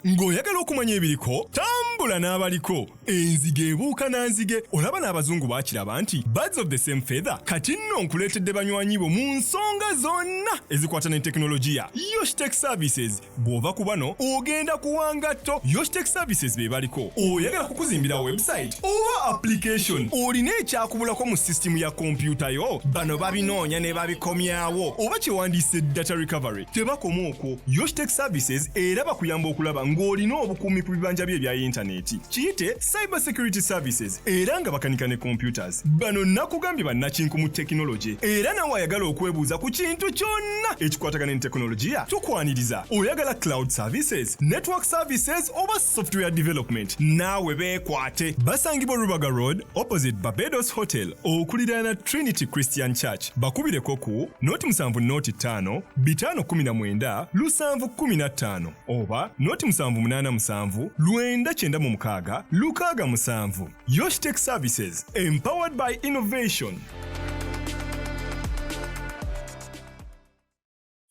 Ng'oyagala okumanya ebiriko tambula n'abaliko enzige ebuuka nanzige olaba n'abazungu baakiraba nti birds of the same feather kati nno nkuleetedde banywanyi bo mu nsonga zonna ezikwata ne tekinologiya. Yoshtech Services bw'ova ku bano ogenda kuwanga tto. Yoshtech Services be baliko oyagala kukuzimbira website oba application olina ekyakubulako mu sisitimu ya kompyuta yo bano babinoonya ne babikomyawo oba kyewandiise data recovery tebakoma okwo. Yoshtech Services era bakuyamba okulaba ng'olina obukuumi ku bibanja bye ebya intaneti. Kiyite Cyber Security Services era nga bakanika ne computers. Bano nakugambye bannakinku mu tekinologi era nawe ayagala okwebuuza ku kintu kyonna ekikwatagana ne tekinologiya tukwaniriza. Oyagala cloud services, network services oba software development naawe beekwate. Basangibwa Rubaga Road opposite Barbados Hotel okuliraana Trinity Christian Church. Bakubireko ku noti 7 5 5 oba noti 787 997 Yoshtech Services, empowered by innovation.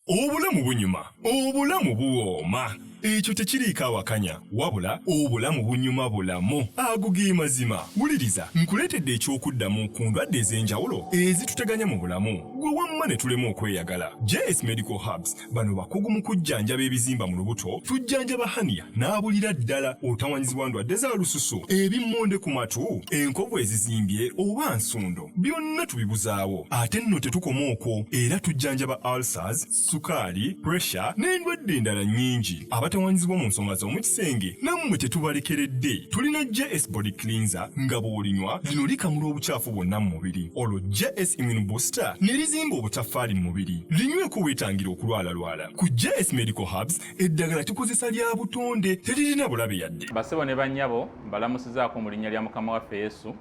Obulamu bunyuma, obulamu buwooma. Ekyo tekiriiko awakanya wabula obulamu bunyuma bulamu agugi mazima. Wuliriza nkuleetedde ekyokuddamu ku ndwadde ez'enjawulo ezituteganya mu bulamu gwe wamma ne tulema okweyagala. JS Medical Hubs bano bakugu mu kujjanjaba ebizimba mu lubuto, tujjanjaba hania n'abulira ddala otawanyizibwa ndwadde za lususu, ebimmonde ku matu, enkovu ezizimbye oba nsundo, byonna tubibuzaawo. Ate nno tetukoma okwo era tujjanjaba ulcers, sukaali, pressure n'endwadde endala nnyingi. Abatawanyizibwa mu nsonga z'omukisenge nammwe tetubalekeredde. Tulina JS Body Cleanser nga bw'olinywa lino likamula obucaafu bwonna mu mubiri. Olwo JS Immune Booster ne lizimba obutaffaali mu mubiri. Linyweko weetangira okulwalalwala. Ku JS Medical Hubs eddagala tukozesa lya butonde teririna bulabe yadde. Basebo ne bannyabo mbalamusizaako mu linnya lya Mukama waffe Yesu.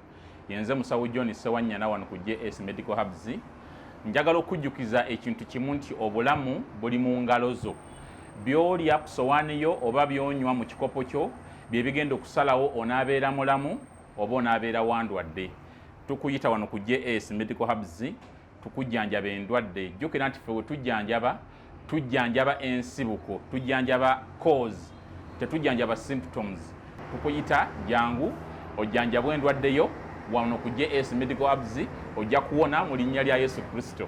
Yenze Musawo John Sewanyana wano ku JS Medical Hubs. Njagala okujjukiza ekintu kimu nti obulamu buli mu ngalo zo. Byolya ku sowaani yo oba byonywa mu kikopo kyo bye bigenda okusalawo onaabeera mulamu oba onaabeera wandwadde. Tukuyita wano ku JS Medical Hubs tukujjanjaba endwadde. Jjukira nti ffe we tujjanjaba ensibuko, tujjanjaba cause, tetujjanjaba symptoms. Tukuyita jangu ojjanjabwa endwadde yo wano ku JS Medical Hubs ojja kuwona mu linnya lya Yesu Kristo.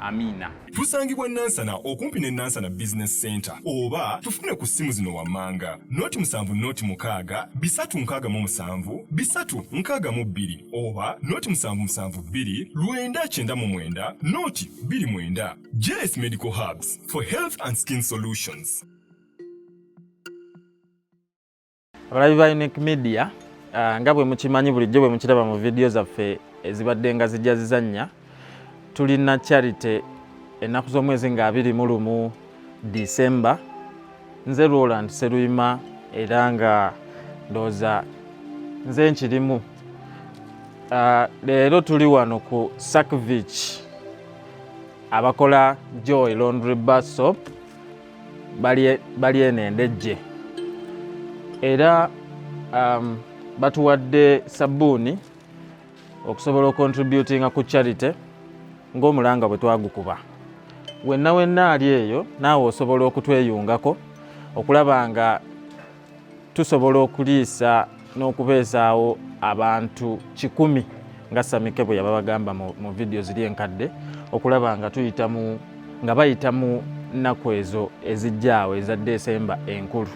Amina. Tusangibwa Nansana okumpi ne Nansana Business Center oba tufune ku ssimu zino wammanga noti 7 noti 6 367 362 oba noti 772 997 noti 29. JS Medical Hubs for health and skin solutions. Abalabi ba Unique Media nga bwe mukimanyi bulijjo bwe mukiraba mu video zaffe ezibadde nga zijja zizannya tulina charity ennaku z'omwezi nga 21 December. Nze Roland Seruyima era nga ndooza nze nkirimu. Leero tuli wano ku Sackvich abakola Joy Laundry Bar Soap bali enendejje era batuwadde sabbuuni okusobola okontributinga ku charity ng'omulanga bwe twagukuba. Wenna ali eyo naawe osobola okutweyungako okulaba nga tusobola okuliisa n'okubeezaawo abantu 100 nga Samike bwe yababagamba mu video ziri enkadde okulaba nga bayita mu nnaku ezo ezijjaawo eza Desemba enkulu.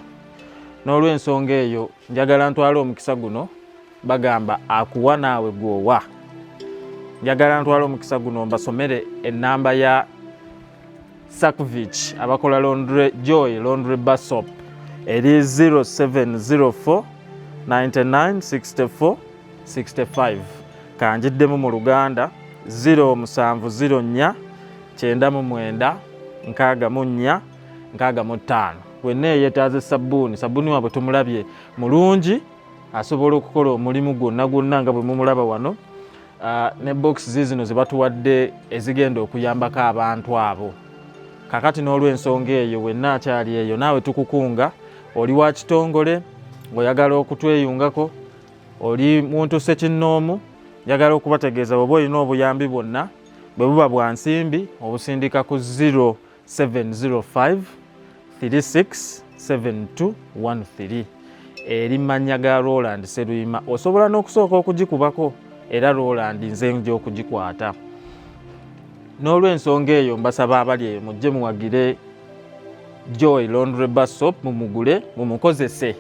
N'olw'ensonga eyo njagala ntwala omukisa guno bagamba akuwa naawe gwowa. Njagala ntwala omukisa guno mbasomere ennamba ya Sackvich abakola Joy Laundry Bar Soap eri 0704 99 64 65. Kanjiddemu mu Luganda 0704 99 64 65. Wenna yeetaaze sabbuuni wabwe tumulabye mulungi asobola okukola omulimu gwonna nga bwe mumulaba wano. Ne box zino ze batuwadde ezigenda okuyambako abantu abo. Kakati n'olw'ensonga eyo wenna akyali eyo naawe tukukunga oli wa kitongole ng'oyagala okutweyungako oli muntu ssekinnoomu njagala okubategeeza bw'oba olina obuyambi bwonna bwe buba bwa nsimbi obusindika ku 0705 36 7213 eri mannya ga Roland Sseruyima. Osobola n'okusooka okugikubako era Roland nze nja okugikwata. N'olw'ensonga eyo mbasaba abali eyo mujje muwagire Joy Laundry Bar Soap mumugule mumukozese.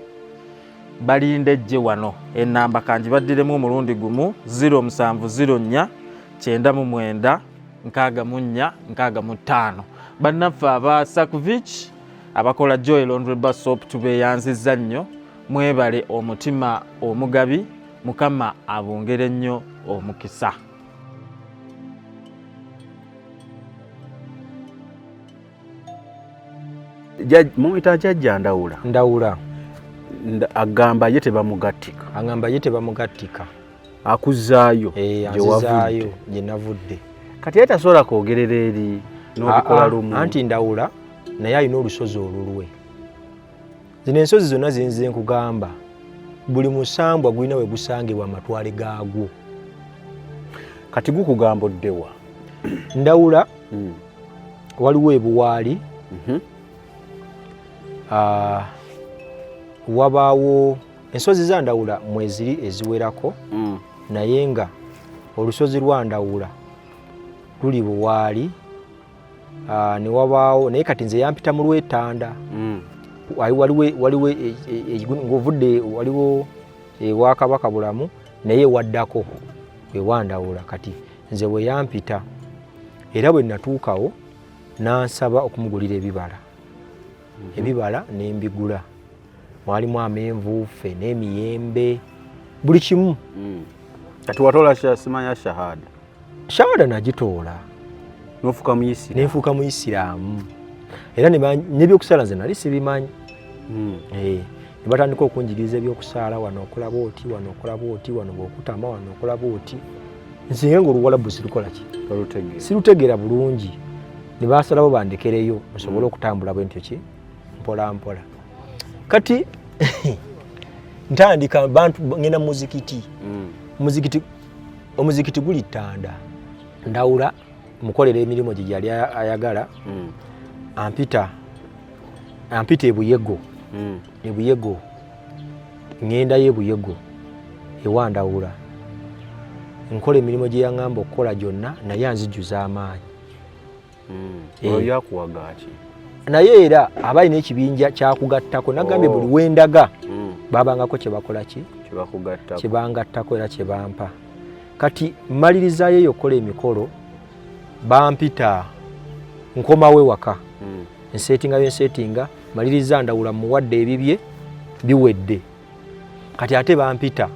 Balinde ejje wano enamba kanji baddiremu omulundi gumu 0704 99 64 65. Bannaffe aba Sakovic abakola Joy Laundry Bar Soap tubeeyanzizza nnyo. Mwebale omutima omugabi, Mukama abongere nnyo omukisa. Mumita jajja Ndawula agamba ye tebamugattika. Agamba ye tebamugattika. Akuzzaayo azizaayo gye navudde. Kati ye tasobola kwogerera eri n'olukola lumu. Anti Ndawula naye alina olusozi olulwe. Zino ensozi zonna zenze nkugamba buli musambwa gwina we gusangibwa amatwale gaagwo. Kati gukugamba oddewa Ndawula waliwo ebuwaali wabaawo ensozi za Ndawula mweziri eziwerako naye nga olusozi lwa Ndawula luli buwaali ne wabaawo naye kati nze yampita mu Lwetanda waliwo ng'ovudde waliwo ewa Kabaka Bulamu naye waddako ewa Ndawula. Kati nze bwe yampita era bwe natuukawo nansaba okumugulira ebibala nembigula. Mwalimu amenvuufe n'emiyembe buli kimu. Kati watoola simanya shahada nagitoola nenfuuka Muyisiraamu era n'ebyokusaala nze nali sibimanyi. Ne batandika okunjigiriza ebyokusaala, wano okola bwoti, wano okola bwoti, wano bw'okutama, wano okola bwoti. Nsinga ng'Oluwalabu sirukola ki? Sirutegeera bulungi. Ne basalawo bandekereyo nsobole okutambula bwentyo ki mpola mpola. Kati ntandika bantu ngenda muzikiti. Omuzikiti guli Ttanda. Ndawula mukolera emirimu gye yali ayagala. Ampita ebuyego. Ebuyego ngenda ebuyego ewa Ndawula nkola emirimu gye yaŋŋamba okukola gyonna naye anzijuza amaanyi. Yakuwagaki naye era abalina ekibinja kyakugattako nagambye buli wendaga babangako kyebakola ki kyebangattako era kyebampa. Kati mmalirizayo eyo okukola emikolo bampita nkomawe waka nsetinga maliriza Ndawula muwadde ebibye biwedde. Kati ate bampita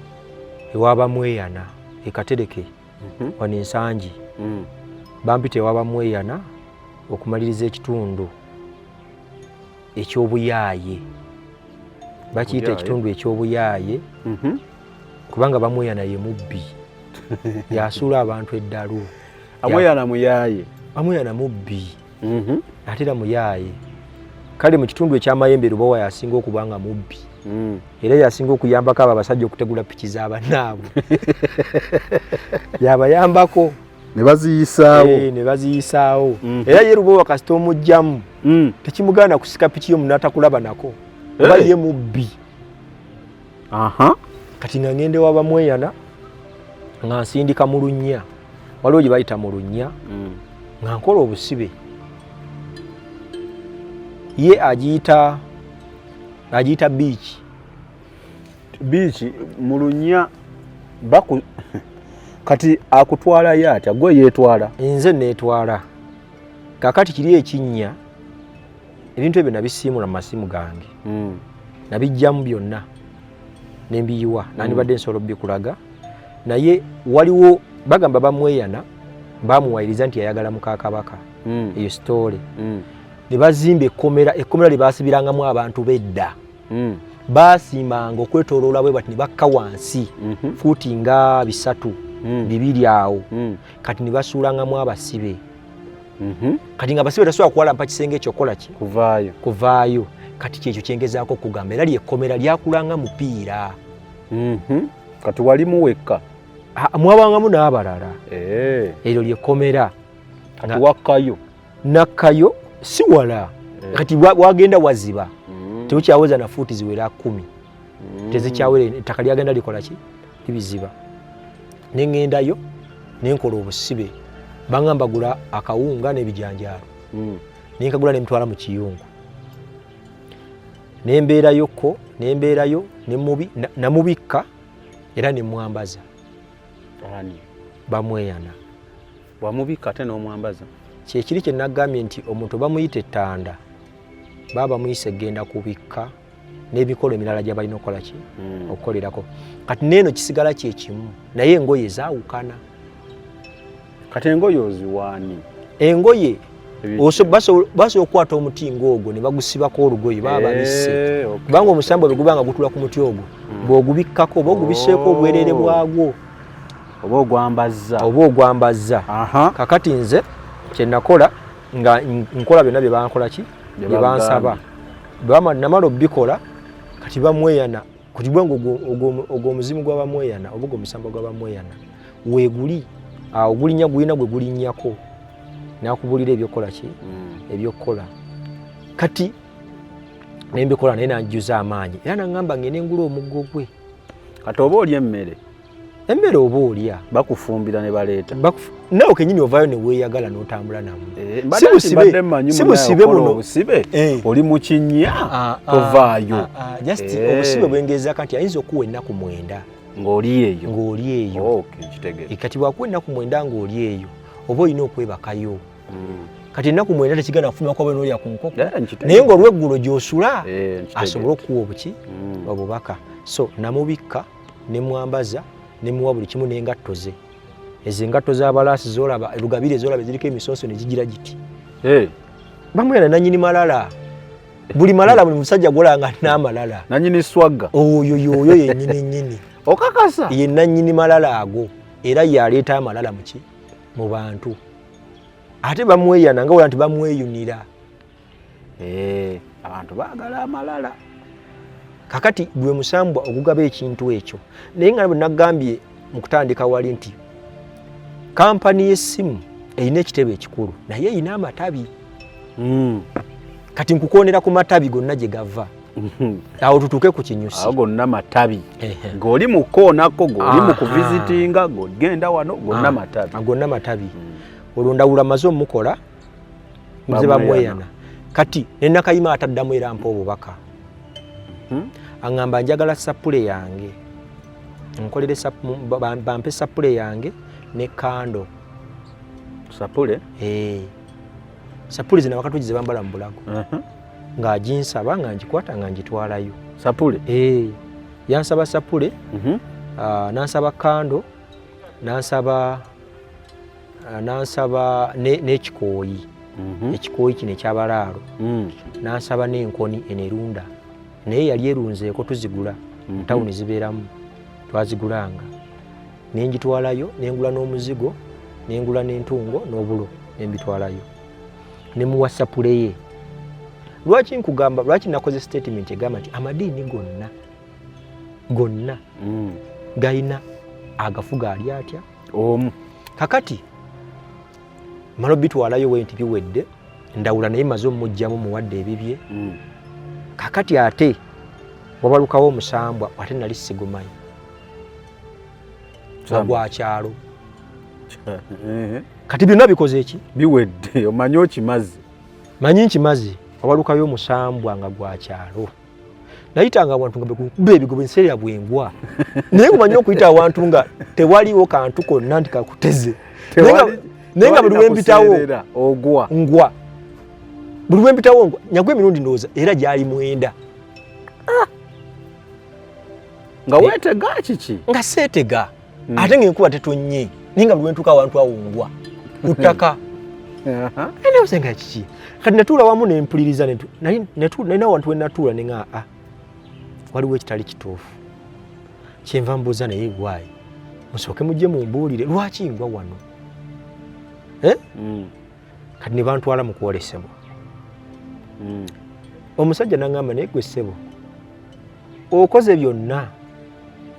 ewa Mweyana ekatereke wano ensangi. Bampita ewa Mweyana okumaliriza ekitundu eky'obuyaaye. Bakiyita ekitundu eky'obuyaaye kubanga Bamweyana ye mubbi yasuula abantu eddalu. Amweyana mubbi ate era muyaaye. Kale mu kitundu ekyamayembe Lubowa yasinga okubanga mubbi era yasinga okuyambako abo abasajja okutegula piki z'abannaabwe. Yabayambako ne baziyisaawo. Era ye Lubowa kasita omugjamu tekimugaana kusika piki y'omuntu atakulaba nako oba ye mubbi. Kati nga ngende wa Bamweyana nga nsindika mu Lunnya, waliwo gye bayita mu Lunnya nga nkola obusibe. Ye agiyita beach mu Lunnya kati akutwala yatya gwe yeetwala? Nze neetwala. Kakati kiri ekinnya ebintu ebyo nabisiimula mu masimu gange nabijjamu byonna nembiyiwa nandibadde nsobola obbikulaga. Naye waliwo bagamba Bamweyana bamuwayiriza nti yayagala muka Kabaka eyo story. Ne bazimba ekkomera lye baasibirangamu abantu bedda. Basiimanga okwetooloola bwe bati ne bakka wansi fuuti nga 3 2 awo. Kati ne basuulangamu abasibe. Kati nga abasibe tasobola kuwalampa kisenge ekyo kola ki kuvaayo. Kati kyekyo kyengezaako okugamba era lyekkomera lyakulanga mupiira. Kati wali muwekka? mwabangamu n'abalala eryo lyekomera kati wakkayo nakkayo si wala kati wagenda waziba tebukyaweza na fuuti ziwera 10 tezikyawera ettaka lyagenda likola ki libiziba neŋŋendayo nenkola obusibe baŋŋamba gula akawunga n'ebijanjaalo nenkagula nemutwala mu kiyungu nembeerayoko nembeerayo namubikka era nemwambaza bamweyana wamubikka ate n'omwambaza kyekiri kye nagambye nti omuntu bamuyita ettanda baba muyise genda kubikka n'ebikolo emirala gy'abalina okukola ki okukolerako kati neeno kisigala kyekimu naye engoye zaawukana kati engoye oziwaani engoye basobola okukwata omuti ng'ogwo ne bagusibako olugoye baba babisse kubanga omusambo bwe guba nga gutula ku muti ogwo bw'ogubikkako oba ogubiseeko obwereere bwagwo oba ogwambazza kakati nze kye nakola nga nkola byonna bye bankola ki bye bansaba namala obbikola kati bamweyana kuti bwangu ogw'omuzimu gw'abamweyana oba ogw'omusambo gw'abamweyana weeguli awo gulinnya gulina gwe gulinnyako nakubulira ebyokukola ki ebyokukola kati nembikola naye nanjuza amaanyi era naŋŋamba ngende ngula omuggo gwe kati oba olya emmere oba olya bakufumbira ne baleeta nawe kenyini ovaayo neweeyagala n'otambula namu sibusibe buno oli mu kinnya tovaayo obusibe bwengezaako nti ayinza okuwa ennaku 9 ng'oli eyo kati bwakuwa ennaku 9 ng'oli eyo oba olina okwebakayo kati ennaku 9 tekigana kufuna kwaba n'olya ku nkoko naye ng'olweggulo gy'osula asobole okuwa obuki obubaka so namubikka nemwambaza nemuwa buli kimu n'engatto ze ezo engatto z'abalaasi zolaba lugabire zolaba ziriko emisooso ne gigira giti bamwera nanyini malala buli malala buli musajja gwolanga n'amalala nanyini swagga oyo yennyini okakasa ye nanyini malala ago era yaleeta amalala mu bantu ate bamweyana nga wala nti bamweyunira abantu baagala amalala kakati gwe musambwa okugaba ekintu ekyo naye nga bwe nagambye mu kutandika wali nti kampani y'essimu erina ekitebe ekikulu naye erina amatabi kati nkukoonera ku matabi gonna gye gava awo tutuuke ku kinyusi awo gonna matabi ng'oli mu koonako ng'oli mu kuvisitinga ng'ogenda wano gonna matabi olwo ndawula maze omukola nze bamweyana kati nenakayima ataddamu era mpa obubaka aŋŋamba njagala sapule yange nkolere bampe sapule yange ne kando sapule zina wakati ze bambala mu bulago ng'aginsaba nga ngikwata nga ngitwalayo sapule yansaba sapule nansaba kando nansaba n'ekikooyi ekikooyi kino ekyabalaalo nansaba n'enkoni enerunda naye yali erunzeeko tuzigula tawuni zibeeramu twazigulanga nengitwalayo nengula n'omuzigo nengula n'entungo n'obulo nembitwalayo nemuwa sapule ye lwaki nakoze statement egamba nti amadiini gonna galina agafuga ali atya omu kakati malo bitwalayo we nti biwedde ndawula naye maze omujjamu muwadde ebibye kakati ate wabalukawo omusambwa ate nali sigumanyi wagwakyalo kati byonna bikoze eki biwedde omanyi okimaze manyi nkimaze wabalukayo omusambwa nga gwakyalo nayitanga abantu nga bekuba ebigobo enseera bwengwa naye ngumanyi okuyita awantu nga tewaliwo kantu konna nti kakuteze naye nga buli wembitawo ogwa ngwa buli wembitawo ngwa nyagwa emirundi ndowooza era gyali 9 nga weetega kiki nga seetega ate ng'enkuba tetonnye naye nga buli wentuuka awantu awo ngwa ku ttaka enebusenga kiki kati natuula wamu nempuliriza nalina awantu wenatuula nenga waliwo ekitali kituufu kyenva mbuuza naye gwaayi musooke mujje mumbuulire lwaki ngwa wano kati ne bantwala mu kwolesebwa omusajja n'aŋŋamba naye gwe ssebo okoze byonna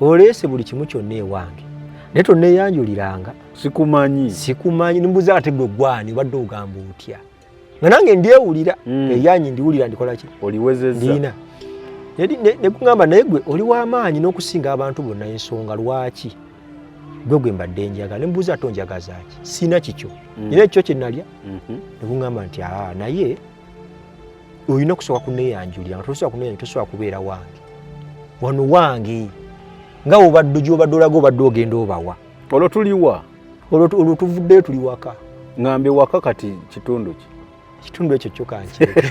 oleese buli kimu kyonna ewange naye tonneeyanjuliranga sikumanyi nimbuuza ate gwe gwani wadde ogamba otya nga nange ndyewulira eyanyi ndiwulira ndikola ki oliwezezza ndina ne kugamba naye gwe oli w'amaanyi n'okusinga abantu bonna ensonga lwaki gwe mbadde njagala ne mbuuza ate onjagaza ki siina kikyo era ekyo kye nalya ne kugamba nti naye olina kusooka kunneeyanjulira nga tosobola kunneeyanjulira tosobola kubeera wange wano wange nga obadde gy'obadde olaga obadde ogenda obawa olwo tuliwa olwo tuvuddeyo tuli waka ngambe waka kati kitundu ki kitundu ekyo kyo kankireke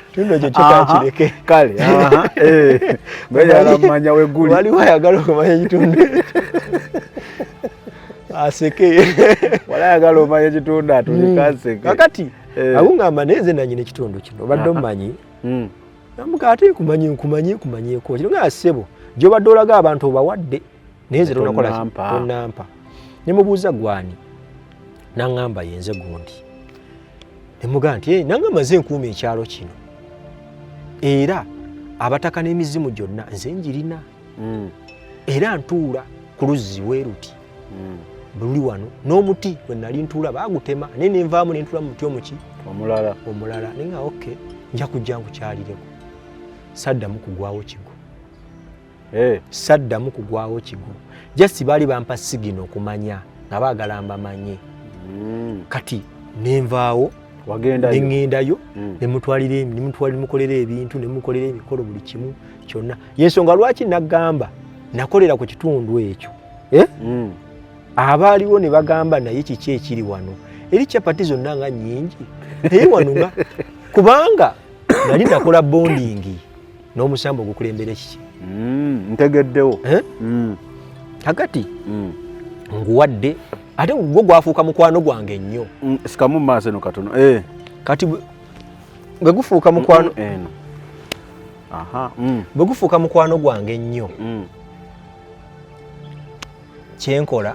kitundu ekyo kyo kankireke kale manya weguli waliwo ayagala okumanya ekitundu aseke wala ayagala omanya ekitundu atulikaseke kakati akungamba neze nanyina ekitundu kino obadde omumanyi namuga ate kumanyeko kino nga ssebo gy'obadde olaga abantu obawadde naye nze tonnampa ne mubuuza gwani naŋŋamba yenze gundi ne mugaa nti nange maze nkuuma ekyalo kino era abataka n'emizimu gyonna nze njirina era ntuula ku luzzi weeruti buli wano n'omuti bwe nali ntuula baagutema naye ne nvaamu ne ntuula mu muti omulala naye nga oke nja kujja nkukyalireko saddamu kugwawo kigo jasi baali bampa sigino okumanya nga baagala mbamanye kati nenvaawo neŋŋendayo nemukolera ebintu nemukolera emikolo buli kimu kyonna yensonga lwaki naggamba nakolera ku kitundu ekyo abaaliwo ne bagamba naye kiki ekiri wano eri capati zonna nga nnyingi naye wano nga kubanga nali nakola bondingi n'omusambo ogukulembera kiki ntegeddewo kakati nguwadde ate gwo gwafuuka mukwano gwange ennyo sikamu maaso eno katono kati bwe gufuuka mukwano eno bwe gufuuka mukwano gwange ennyo kyenkola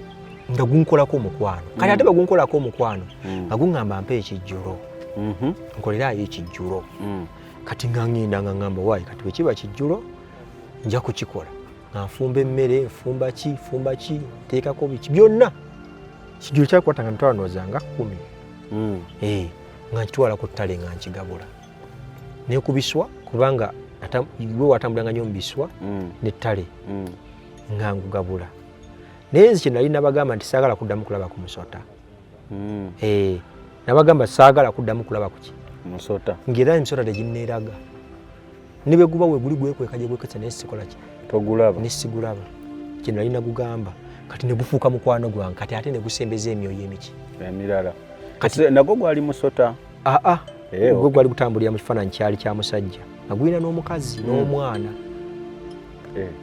nga gunkolako omukwano kati ate bwe gunkolako omukwano nga guŋŋamba mpa ekijjulo nkolerayo ekijjulo kati nga ŋŋenda nga ŋŋamba waayi kati bwe kiba kijjulo nja kukikola nga nfumba emmere nfumba ki nteekako biki byonna kijjulo kyakwata nga mitwalo nozanga 10 nga nkitwala ku ttale nga nkigabula nekubiswa kubanga iwe watambulanga nnyo mubiswa nettale nga ngugabula naye nze kyenali nabagamba nti saagala kuddamu kulaba ku musota nabagamba saagala kuddamu kulaba kuki musota ng'era emisota teginneeraga ne bwe guba weguli gwekweka gye gwekesa naye sikola ki togulaba nesigulaba kyenali nagugamba kati ne gufuuka mukwano gwange kati ate ne gusembeza emyoyo emiki emirala kati nagwo gwali musota gwe gwali gutambulira mu kifaananyi kyali kya musajja nga gulina n'omukazi n'omwana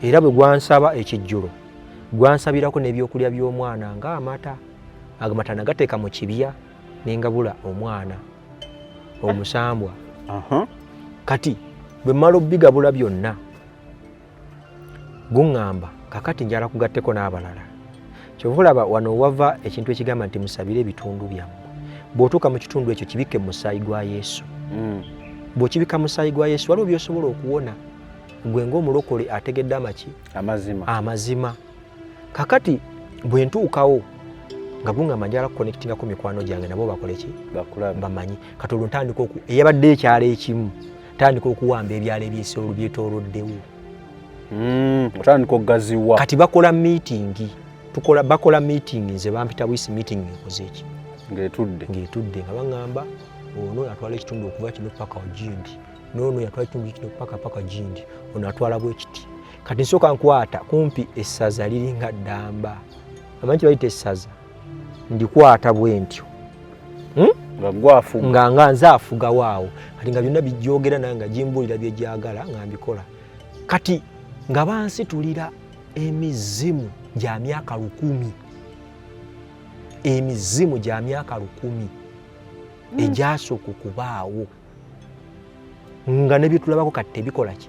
era bwe gwansaba ekijjulo gwansabirako n'ebyokulya by'omwana ng'amata agamata nagateeka mu kibya n'engabula omwana omusambwa kati bwe mmala obbigabula byonna guŋŋamba kakati njala kugatteko n'abalala kyova olaba wano wava ekintu ekigamba nti musabire ebitundu byammwe bw'otuuka mu kitundu ekyo kibikke mu musaayi gwa yesu bw'okibikka mu musaayi gwa yesu waliwo by'osobola okuwona gwe ng'omulokole ategedde amazima kakati bwe ntuukawo nga guŋŋamba njala kukonektingako mikwano gyange nabo bakole ki bamanyi kati olwo ntandika eyabadde ekyalo ekimu tandika okuwamba ebyalo eby'esoolu byetooloddewo otandika okugaziwa kati bakola miitingi bakola miitingi nze bampita bwisi miitingi nkoze eki ng'etudde nga baŋŋamba ono yatwala ekitundu okuva kino paka Gindi n'ono yatwala ekitundu kino paka Gindi ono atwala bwe kiti kati nsooka nkwata kumpi essaza liringa ddamba amanyi kibayita essaza ndikwata bwe ntyo nga nze afugawo awo kati nga byonna bijjogera naye nga gimbuulira bye gyagala nga mbikola kati nga bansitulira emizimu gya myaka 10 egyasooka okubaawo nga ne byetulabako kati tebikola ki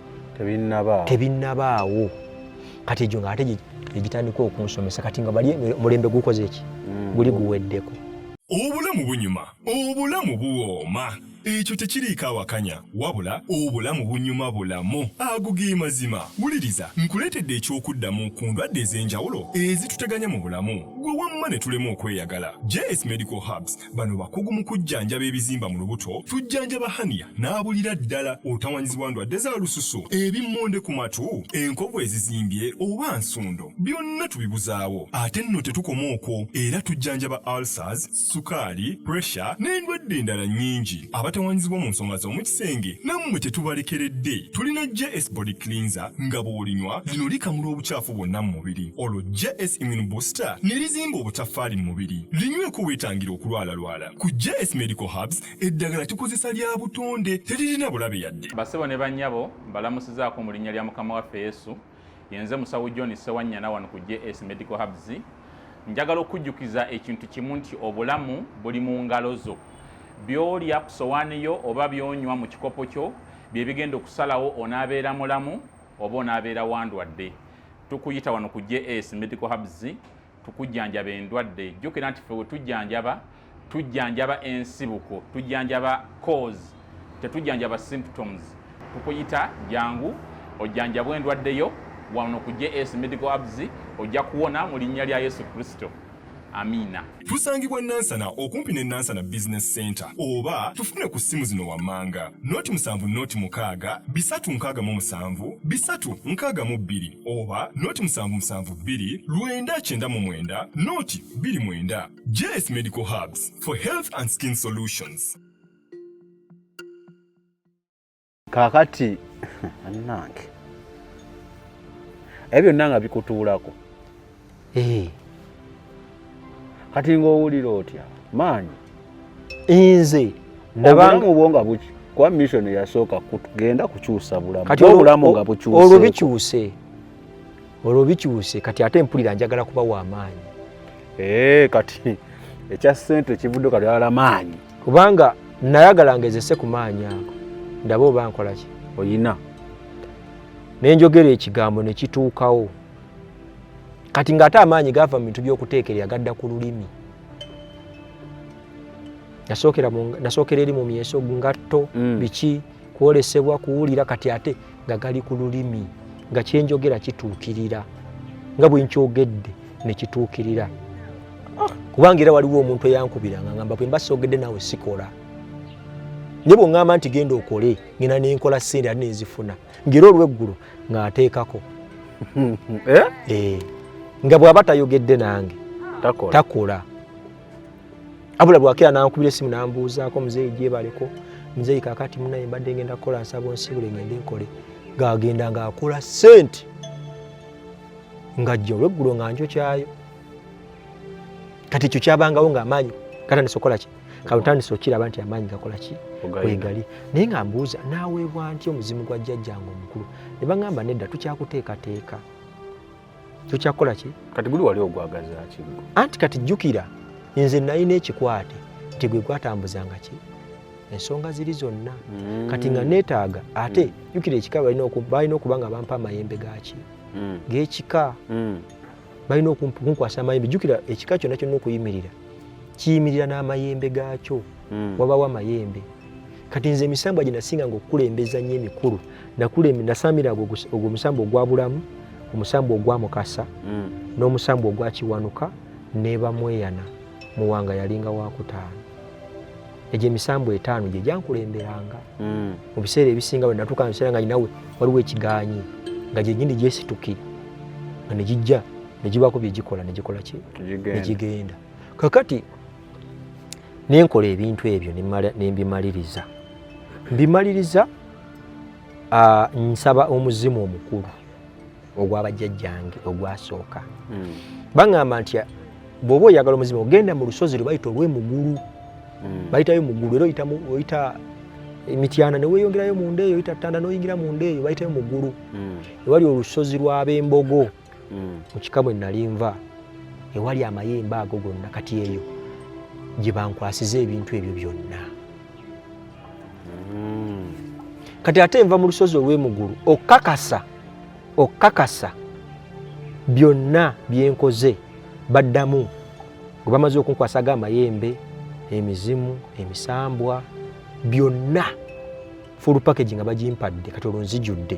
tebinnabaawo kati egyo nga ate egitandika okunsomesa kati nga bali mulembe gukoze eki guli guweddeko obulamu bunyuma obulamu buwooma ekyo tekiriiko awakanya wabula obulamu bunyuma bulamu ago ge mazima. Wuliriza nkuleetedde ekyokuddamu ku ndwadde ez'enjawulo ezituteganya mu bulamu gwe wamma ne tulema okweyagala. JS Medical Hubs bano bakugu mu kujjanjaba ebizimba mu lubuto, tujjanjaba hania n'abulira ddala otawanyizibwa ndwadde za lususu, ebimmonde ku matu, enkovu ezizimbye oba nsundo, byonna tubibuzaawo. Ate nno tetukoma okwo, era tujjanjaba ulcers, sukaali, pressure n'endwadde endala nnyingi. Abatawanyizibwa mu nsonga z'omu kisenge nammwe tetubalekeredde. Tulina JS Body Cleanser nga bw'olinywa lino likamula obucaafu bwonna mu mubiri. Olwo JS Immune Booster ne lizimba obutaffaali mu mubiri. Linyweko weetangira okulwalalwala. Ku JS Medical Hubs eddagala tukozesa lya butonde teririna bulabe yadde. Basebo ne bannyabo mbalamusizaako mu linnya lya Mukama waffe Yesu. Yenze musawo John Sewanyana wano ku JS Medical Hubs. Njagala okujjukiza ekintu kimu nti obulamu buli mu ngalo zo. Byolya ku sowaani yo oba byonywa mu kikopo kyo bye bigenda okusalawo onaabeera mulamu oba onaabeera wandwadde. Tukuyita wano ku JS Medical Hubs tukujjanjaba endwadde. Jjukira nti ffe we tujjanjaba ensibuko, tujjanjaba cause, tetujjanjaba symptoms. Tukuyita jangu ojjanjabwa endwadde yo wano ku JS Medical Hubs ojja kuwona mu linnya lya Yesu Kristo. Amina. Tusangibwa Nansana okumpi ne Nansana Business Center oba tufune ku simu zino wammanga noti 7 bisatu nkaga mu 7 bisatu nkaga mu 2 oba noti 772 lwenda chenda mu mwenda noti 29. JS Medical Hubs for health and skin solutions. Kakati annange ebyo nanga bikutuulako kati ng'owulira otya maanyi nze obulamu bwo nga buki kwa mission yasooka kugenda kukyusa bulamu kati obulamu nga bukyuse olwo bikyuse kati ate mpulira njagala kuba w'amaanyi kati ekya ssente kivudde kati ala maanyi kubanga nayagala ngezese ku maanyi ago ndaba oba nkola ki oyina nenjogera ekigambo ne kituukawo kati ng'ate amaanyi gava mu bintu by'okuteekerera gadda ku lulimi. Nasookera eri mu myeso ngatto biki kwolesebwa kuwulira kati ate nga gali ku lulimi nga kyenjogera kituukirira nga bwe nkyogedde ne kituukirira. Kubanga era waliwo omuntu eyankubiranga ngamba bwe mba soogedde naawe sikola. Ne bw'oŋŋamba nti genda okole ngina nenkola ssente ate nenzifuna ng'era olw'eggulu ng'ateekako. Nga bw'aba tayogedde nange takola. Abula bwakera nankubira essimu nambuuzaako muzeeyi gyebaleko muzeeyi kaakati munaye mbadde ngenda kukola nsaba onsibule ngende nkole ng'agenda ng'akola ssente ng'ajja olw'eggulo nga njokyayo. Kati ekyo kyabangawo ng'amaanyi gatandise okukola ki kawutandise okiraba nti amaanyi gakola ki wegali. Naye nga mbuuza naaweebwa nti omuzimu gwa jjajjange omukulu ne baŋŋamba nedda tukyakuteekateeka tukyakola ki kati guli wali ogwagaza ki anti kati jjukira nze nalina ekikwate nti gwe gwatambuzanga ki ensonga ziri zonna kati nga neetaaga ate jjukira ekika balina okuba nga bampa amayembe gaki g'ekika balina okunkwasa amayembe. Jjukira ekika kyonna kyonna okuyimirira kiyimirira n'amayembe gaakyo wabawo amayembe. Kati nze emisambo gye nasinganga okukulembeza nnyo emikulu nasambira ogwo omusambo ogwa bulamu, omusambo ogwa mukasa n'omusambo ogwa kiwanuka ne bamweyana muwanga yalinga wakutaano. Egyo emisambo etaano gye gyankulemberanga mu biseera ebisinga bwe natuuka mu biseera nga nyinawe waliwo ekigaanyi nga gye nyini gyesitukire nga ne gijja ne gibaako bye gikola ne gikola ki ne gigenda. Kakati nenkola ebintu ebyo ne mbimaliriza nsaba omuzimu omukulu ogw'abajjajjange ogwasooka. Baŋŋamba nti bw'oba oyagala omuzimu ogenda mu lusozi lwe bayita olw'emugulu bayitayo mugulu era oyita emityana ne weeyongerayo munda eyo oyita ttanda n'oyingira munda eyo bayitayo mugulu. Ewali olusozi lw'ab'embogo mu kika bwe nali nva ewali amayembe ago gonna kati eyo gye bankwasiza ebintu ebyo byonna. Kati ate nva mu lusozi olw'emugulu okakasa byonna byenkoze baddamu gwe bamaze okunkwasaga amayembe emizimu emisambwa byonna full package nga bagimpadde kati olwo nzijjudde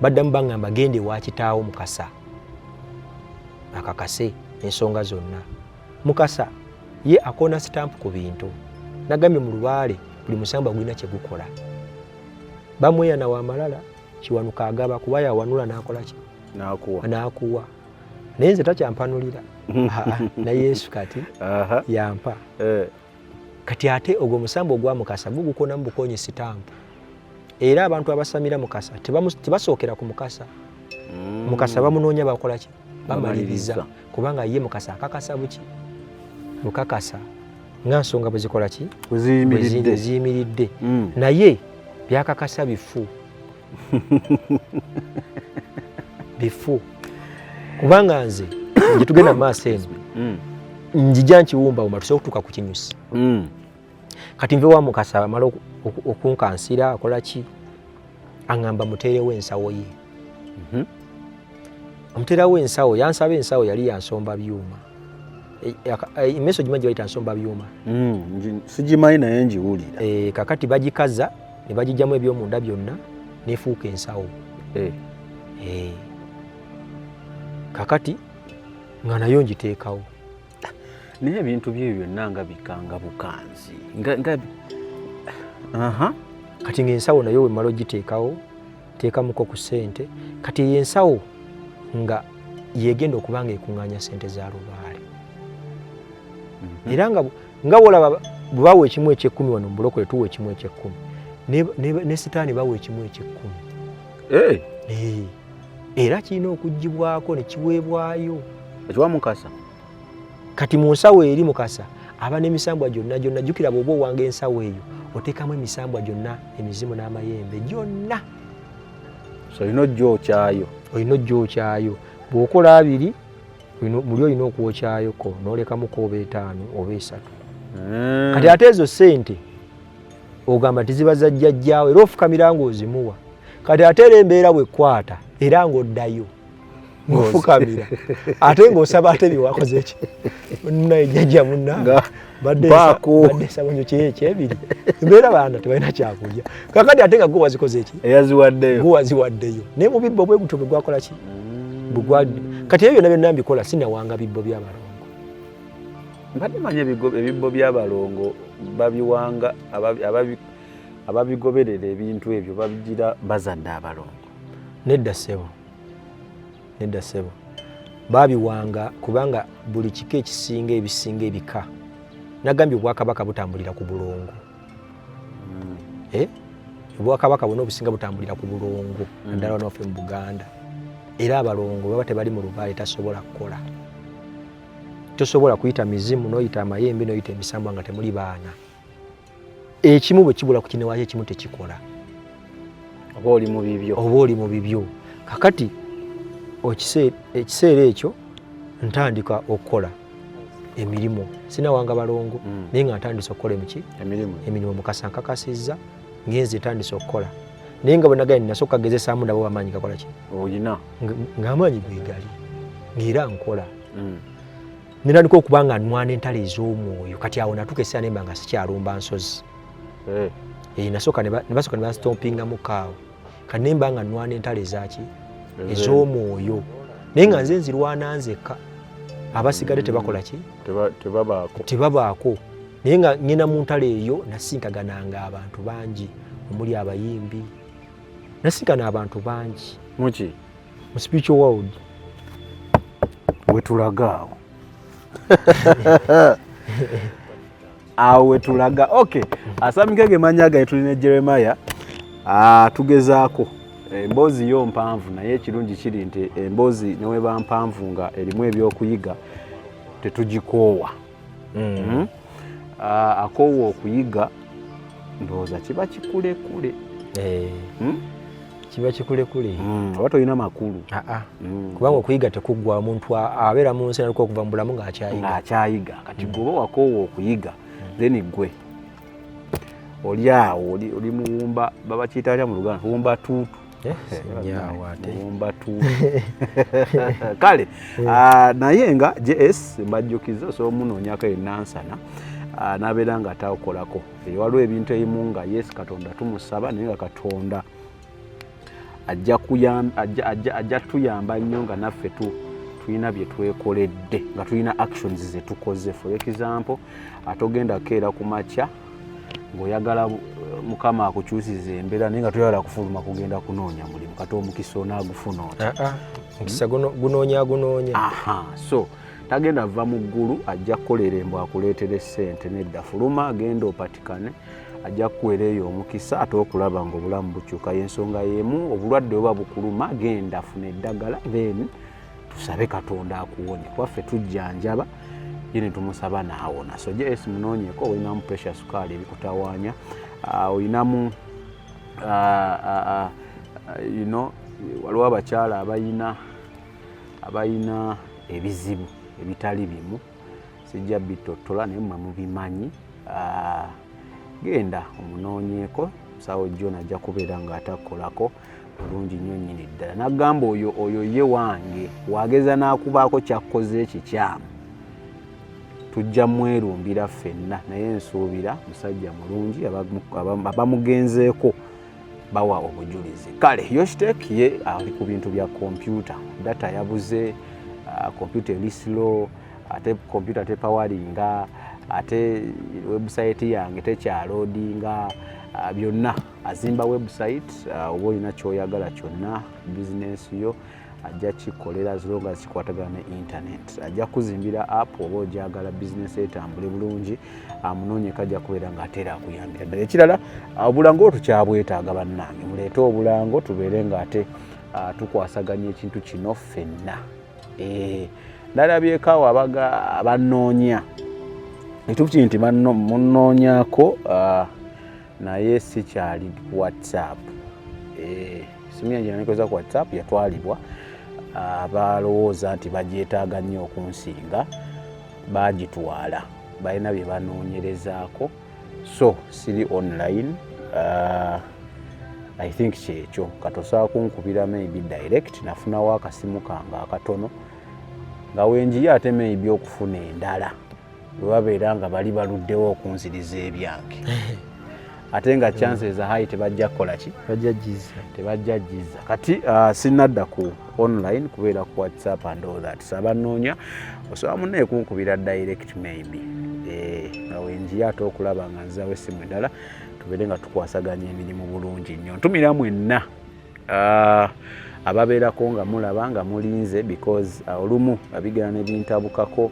baddamu baŋŋamba gende wa kitaawo Mukasa akakase ensonga zonna. Mukasa ye akoona stamp ku bintu nagambye mu Lubaale buli musamba gulina kye gukola. Bamweyana wa malala Kiwanuka agaba kuba yawanula n'akola ki n'akuwa naye nze takyampanulira na Yesu kati yampa kati ate ogwo musambo ogwa Mukasa gugukona mu bukonyi sitampu era abantu abasamira Mukasa tebasookera ku Mukasa. Mukasa bamunoonya bakola ki bamaliriza kubanga ye Mukasa akakasa buki bukakasa nga nsonga bwe zikola ki ziyimiridde naye byakakasa bifu bifu kubanga nze gye tugenda maaso eno njija nkiwumbawumba tusobola okutuuka ku kinyusi kati nve wa Mukasa amala okunkansira akola ki aŋŋamba muteerewo ensawo ye omuteerawo ensawo yansaba ensawo yali yansomba byuma emeso gimanyi bayita nsomba byuma sigimanyi naye njiwulira kakati bagikaza ne bagijjamu ebyomunda byonna nefuuka ensawo kakati nga nayo ngiteekawo naye ebintu bye byonna nga bikanga bukanzi kati ng'ensawo nayo wemala ogiteekawo teekamuko ku ssente kati yensawo nga yegenda okuba nga ekuŋŋaanya ssente za Lubaale era nga wolaba bwe bawa ekimu eky'ekkumi wano mu bulokole tuwa ekimu eky'ekkumi ne sitaani bawa ekimu eky'ekkumi era kirina okuggibwako ne kiweebwayo ekiwa Mukasa kati mu nsawo eri Mukasa aba n'emisambwa gyonna jjukira bw'oba owanga ensawo eyo oteekamu emisambwa gyonna emizimu n'amayembe gyonna so olina ojjookyayo bw'okola abiri muli olina okwokyayoko n'olekamuko oba 5 oba 3 kati ate ezo ssente ogamba tiziba za jjajjaawo era ofukamira ng'ozimuwa kati ate era embeera bw'ekkwata era ng'oddayo ng'ofukamira ate ng'osaba ate byewakoze ki naye jjajja munna badde sabonyo kyebiri embeera baana tebalina kyakulya kakati ate nga gwe wazikoze ki gwe waziwaddeyo naye mu bibbo bwe gutyo bwe gwakola ki kati ebyo byonna byonna mbikola sinawanga bibbo by'abalongo mbadde manya ebibbo by'abalongo babiwanga ababigoberera ebintu ebyo babigira bazadde abalongo nedda ssebo babiwanga kubanga buli kika ekisinga ebisinga ebika nagambye obwakabaka butambulira ku bulongo obwakabaka bwonna obusinga butambulira ku bulongo naddala wanaffe mu Buganda era abalongo baba tebali mu Lubaale tasobola kukola tosobola kuyita mizimu n'oyita amayembe n'oyita emisambwa nga temuli baana ekimu bwe kibula ku kinewayo ekimu tekikola oba oli mu bibyo kakati ekiseera ekyo ntandika okukola emirimu sinawanga balongo naye nga ntandise okukola emirimu Mukasa nkakasizza ngenze ntandise okukola naye nga bwe nagambye nasooka kagezesaamu nabo bamaanyi gakola ki oyina ng'amaanyi bwegali ng'era nkola nitandika okuba nga nnwana entalo ez'omwoyo kati awo natuuka essaawa nemba nga sikyalumba nsozi nasooka ne basooka ne bastompingamuko awo kati nemba nga nnwana entalo ezaki ez'omwoyo naye nga nze nzirwana nzekka abasigadde tebakola ki tebabaako naye nga ngenda mu ntalo eyo nasinkagananga abantu bangi omuli abayimbi nasinkana abantu bangi muki mu spiritual world wetulaga awo wetulaga okay asamikege manyaga tulina Jeremiah tugezaako emboozi yo mpanvu naye ekirungi kiri nti emboozi neweba mpanvu nga erimu ebyokuyiga tetugikoowa akoowa okuyiga ndowooza kiba kikulekule kiba kikulekule oba tolina makulu kubanga okuyiga tekuggwa omuntu abeera mu nsi naliko okuva mu bulamu ng'akyayiga kati gwoba wakoowa okuyiga then gwe oli awo oli muwumba baba kiyita atya mu Luganda wumba tuutu kale naye nga JS mbajjukiza osobola munoonyako enansana n'abeera nga takolako. Waliwo ebintu ebimu nga yes Katonda tumusaba naye nga Katonda ajja tuyamba nnyo nga naffe tulina bye twekoledde nga tulina actions ze tukoze. For example, atogenda keera ku makya ng'oyagala Mukama akukyusiza embeera naye nga toyagala kufuluma kugenda kunoonya mulimu kati omukisa onaagufuna oti. Omukisa gunoonya. So tagenda va mu ggulu ajja kukolera embwa akuleetere ssente nedda. Fuluma agenda opatikane ajja kukuweera eyo omukisa ate okulaba ng'obulamu bukyuka. Y'ensonga y'emu, obulwadde oba bukuluma genda funa eddagala then tusabe Katonda akuwonye. Kwaffe tujjanjaba ye ne tumusaba n'awona. So JS munoonyeeko, olinamu pressure sukaali ebikutawaanya, olinamu waliwo abakyala abayina ebizibu ebitali bimu, sijja bitottola naye mmwe mubimanyi. Genda omunoonyeeko, musawo John ajja kubeera ng'atakolako bulungi nnyo nnyini ddala. N'agamba oyo ye wange wageza n'akubaako kyakkoze ekikyamu tujja mwerumbira ffenna, naye nsuubira musajja mulungi abamugenzeeko bawa obujulizi. Kale Yoshtek ye ali ku bintu bya kompyuta, data yabuze, kompyuta eri slow, ate kompyuta tepawalinga, ate website yange tekyaloadinga, byonna azimba website. Oba olina kyoyagala kyonna business yo ajja kikolera as long as kikwatagana ne internet. Ajja kuzimbira app oba ogyagala business etambule bulungi, amunoonyeko ajja kubeera ng'ateera akuyambira ddala. Ekirala obulango tukyabwetaaga bannange, muleete obulango tubeere ng'ate tukwasaganya ekintu kino ffenna. Ndalabyeko awo abannoonya ekituufu nti munnoonyaako naye sikyali WhatsApp. Simu yange nanikoza ku WhatsApp yatwalibwa abalowooza nti bagyetaaga nnyo okunsinga bagitwala, balina bye banoonyerezaako, so siri online. I think kyekyo katosobola kunkubira maybe direct, nafunawo akasimu kange akatono nga wenjiye ate maybe okufuna endala bwe babeera nga bali baluddewo okunziriza ebyange. Ate nga chances high tebajja kukola ki? Tebajjagiza. Kati sinadda ku online kubeera ku WhatsApp and all that. Sabannoonya osobola munne kunkubira direct maybe. Nga wenjiye ate okulaba nga nzaawo essimu endala tubeere nga tukwasaganya emirimu bulungi nnyo. Ntumira mwenna ababeerako nga mulaba nga mulinze because olumu abigera ne bintabukako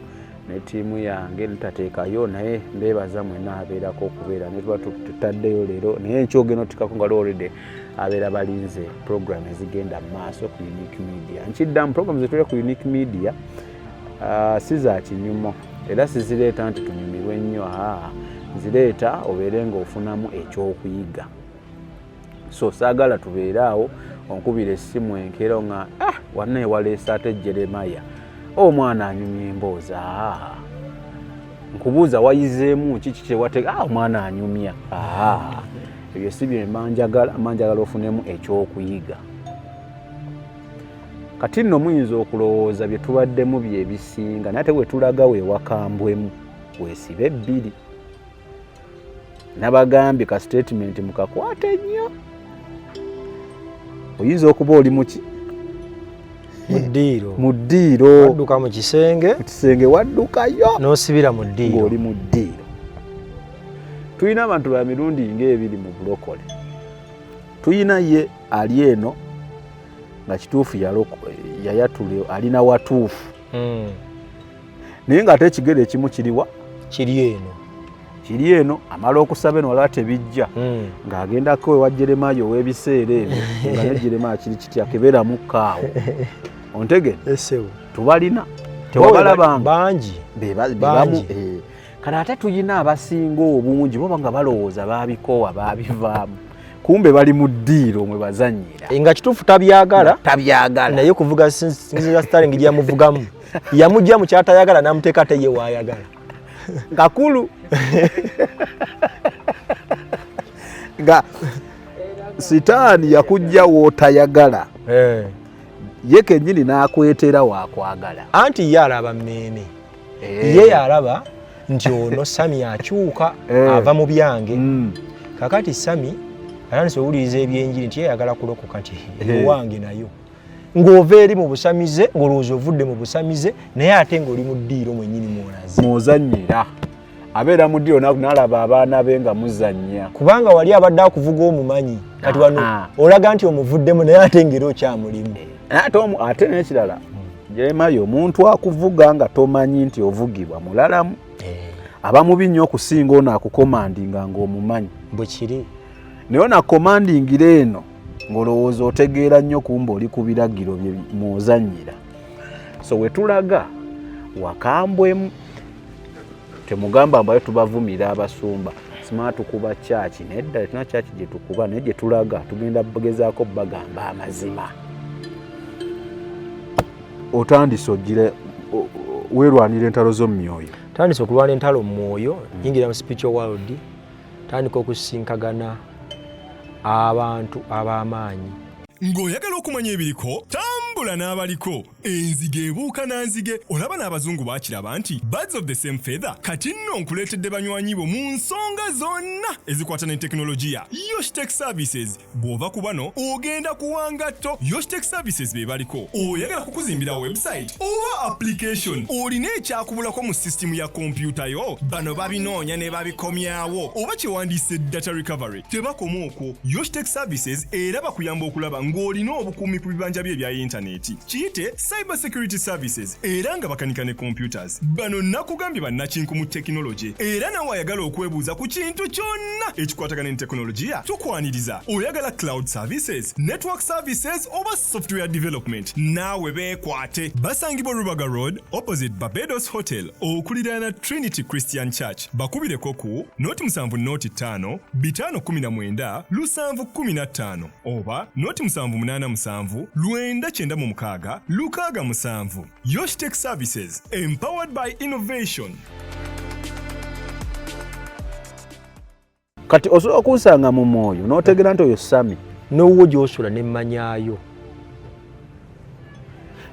ne tiimu yange ntateekayo, naye mbeebaza mwenna abeerako okubeera ne tuba tutaddeyo leero, naye ekyogeno tikako nga already abeera balinze program ezigenda mu maaso ku Unique Media. Nkiddamu program zetuli ku Unique Media si za kinyumo era sizireeta nti tunyumirwe nnyo, nzireeta obeere ng'ofunamu ekyokuyiga. So saagala tubeere awo onkubira essimu enkeero nga wanne waleese ate Jeremiah omwana anyumya emboozi, nkubuuza wayizeemu kiki kyewateka, omwana anyumya. Ebyo si bye manjagala ofunemu ekyokuyiga. Kati nno muyinza okulowooza bye tubaddemu bye bisinga, naye ate we tulaga weewakambwemu weesibe ebbiri. Nabagambye ka statement mukakwate nnyo. Oyinza okuba oli muki? Mu ddiiro. Wadduka mu kisenge. Mu kisenge waddukayo. N'osibira mu ddiiro. Ng'oli mu ddiiro. Tuyina abantu ba mirundi ng'ebiri mu bulokole. Tuyina ye ali eno nga kituufu yayatule alina watuufu. Naye ng'ate ekigere ekimu kiriwa? Kiri eno amala okusaba eno wala tebijja ng'agendako ewa Jeremiah ow'ebiseera ebyo nga ne Jeremiah kiri kitya kebeeramu kaawo. Ontegedde? Tubalina tewabalabanga bangi. Kale ate tuyina abasinga obungi boba nga balowooza baabikoowa baabivaamu, kumbe bali mu ddiiro mwe bazannyira. Nga kituufu tabyagala naye kuvuga sinzira Starling gyamuvugamu yamugya mu kyatayagala n'amuteeka ate ye waayagala kakulu nga sitaani yakujja wootayagala ye kennyini n'akwetera waakwagala, anti ye alaba mmeeme ye yalaba nti ono Sami akyuka ava mu byange. Kakati Sami atandise owuliriza ebyenjiri nti yayagala kulokoka nti wange nayo ng'ova eri mu busamize ng'olowooza ovudde mu busamize naye ate ng'oli mu ddiiro mwennyini mwolaze mwozannyira abeera mu ddiiro n'alaba abaana be nga muzannya kubanga wali abadde akuvuga omumanyi kati wano olaga nti omuvuddemu naye ate ng'era okyamulimu ate n'ekirala Jeremayo omuntu akuvuga nga tomanyi nti ovugibwa mulalamu abamubi nnyo okusinga ono akukomandinga ng'omumanyi bwe kiri naye ono akomandingira eno ng'olowooza otegeera nnyo kumba oli ku biragiro bye mwozannyira so we tulaga wakambwemu temugamba mbayo tubavumira abasumba simatu kuba chachi nedda tuna chachi gye tukuba naye gye tulaga tugenda kugezaako bagamba amazima otandise ogire weerwanira entalo z'omumyoyo tandise okulwana entalo mu mwoyo yingira mu spiritual world tandika okusinkagana abantu ab'amaanyi ng'oyagala okumanya ebiriko tambula n'abaliko enzige ebuuka nanzige olaba n'abazungu baakiraba nti birds of the same feather kati nno nkuleetedde banywanyi bo mu nsonga zonna ezikwata ne tekinologiya Yoshitech Services bw'ova ku bano ogenda kuwangatto Yoshitech Services be baliko oyagala kukuzimbira website oba application olina ekyakubulako mu sisitimu ya kompyuta yo bano babinoonya ne babikomyawo oba kyewandiise data recovery tebakoma okwo Yoshitech Services era bakuyamba okulaba ng'olina obukuumi ku bibanja bye ebya intaneti kiyite cyber security services era nga bakanika ne computers bano nakugambye bannakinku mu tekinologi era nawe ayagala okwebuuza ku kintu kyonna ekikwatagana ne tekinologiya tukwaniriza oyagala cloud services network services oba software development naawe beekwate basangibwa Rubaga Road opposite Barbados Hotel okuliraana Trinity Christian Church bakubireko ku noti 7 noti 5 519 715 oba noti 787 996 667 Yoshitech Services empowered by innovation. Kati osobola okunsanga mu mwoyo n'otegera nti oyo Sami n'owwo gy'osula n'emmanyaayo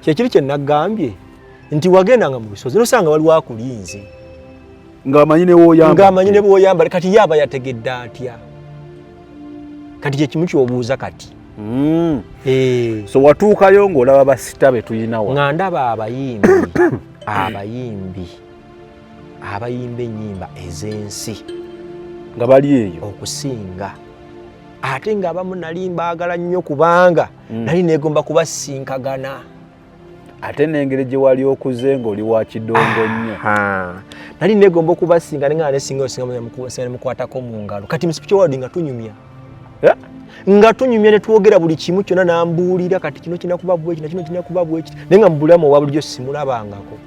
kyekiri kye nagambye nti wagendanga mu lusozi nosanga waliwo akulinze ng'amanyi ne bw'oyamba kati ye aba yategedde atya kati kye kimu ky'obuuza kati so watuukayo ng'olaba basita be tuyina wa nga ndaba abayimbi ennyimba ez'ensi nga bali eyo okusinga ate ng'abamu nali mbaagala nnyo kubanga nali neegomba kubasinkagana ate n'engeri gye wali okuze ng'oli wa kidongo nnyo nali neegomba okubasinga nenga nesinga osinga mukwatako mu ngalo kati musipikyo wadi nga tunyumya ne twogera buli kimu kyonna nambuulira kati kino kina kuba bwe kino kina kuba bwe kino nenga mbulamu owa bulijjo simulabangako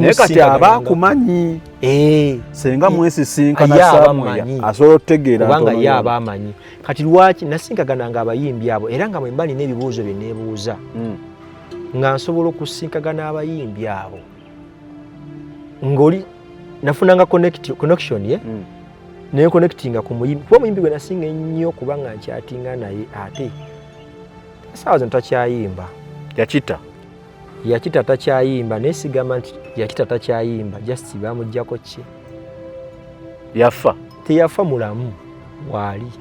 naye kati aba akumanyi senga mwesisinkana Samuel asobola okutegeera kubanga ye aba amanyi kati lwaki nasinkagananga abayimbi abo era nga mwembali n'ebibuuzo bye neebuuza nga nsobola okusinkagana abayimbi abo ng'oli nafunanga connection ye naye connectinga ku muyimbi kuba muyimbi gwe nasinga ennyo kubanga nkyatinga naye ate essaawa zino takyayimba yakita takyayimba naye sigamba nti yakita takyayimba just bamuggyako ki yafa teyafa mulamu waali